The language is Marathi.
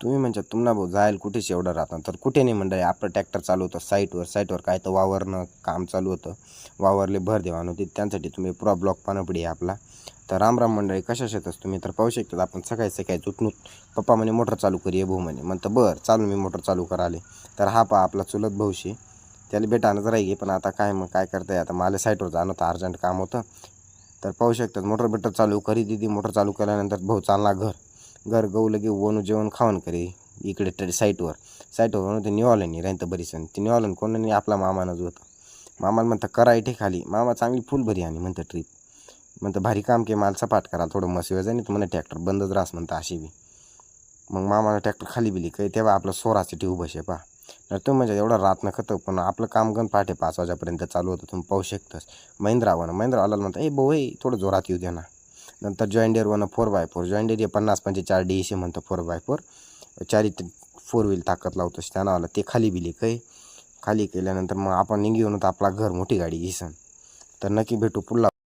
तुम्ही म्हणजे तुम्हाला भाऊ जायला कुठेच एवढं राहतं तर कुठे नाही मंडळी. आपलं ट्रॅक्टर चालू होतं साईटवर काय तर वावरनं काम चालू होतं, वावरले भर देवान होती, त्यांसाठी तुम्ही पुरा ब्लॉक पाहणं पडी आपला. तर राम मंडळी, कशा शेतच तुम्ही तर पाहू शकतात. आपण सकाळी उठून पप्पा म्हणे मोटर चालू करूया भाऊ म्हणे. म्हणतं बरं चालू, मी मोटर चालू कराले. तर हा पहा आपला चुलत भाऊशी, त्याला भेटानंच राही. पण आता काय करताय, आता मला साईटवर जाणं होतं, अर्जंट काम होतं. तर पाहू शकतात मोटर चालू करी दिदी. मोटर चालू केल्यानंतर भाऊ चालला घर गहू लगे वणू जेवण खावण करे इकडे साईटवर ते निवालन नाही राहीन तर बरीच ती निवालन कोण नाही, आपला मामानंच होतं. मामाला म्हणतं करा इथे खाली. मामा चांगली फुल भरी आणि म्हणतं ट्रीप, म्हणतं भारी काम के माल सपाट करा थोडं मसिवे जाईन तर म्हणा ट्रॅक्टर बंदच रास म्हणतं अशी बी. मग मामाला ट्रॅक्टर खाली बिली काही तेव्हा आपलं सोराचे ठेवू बसे पा. तर तुम्ही म्हणजे एवढं रात नखतं, पण आपलं काम गण पहाटे 5 वाजेपर्यंत चालू होतं. तुम्ही पाहू शकतास. महिंद्रावाला म्हणतं ए भाऊ थोडं जोरात येऊ द्या ना. नंतर जॉईंडियर 4x4 जॉईंडियर 50-45 DEC म्हणतं 4x4 4 व्हील ताकद लावतो त्यानं आलं ते खाली बिली काही. खाली केल्यानंतर मग आपण निघून होतं आपला घर, मोठी गाडी घेसन. तर नक्की भेटू पुढला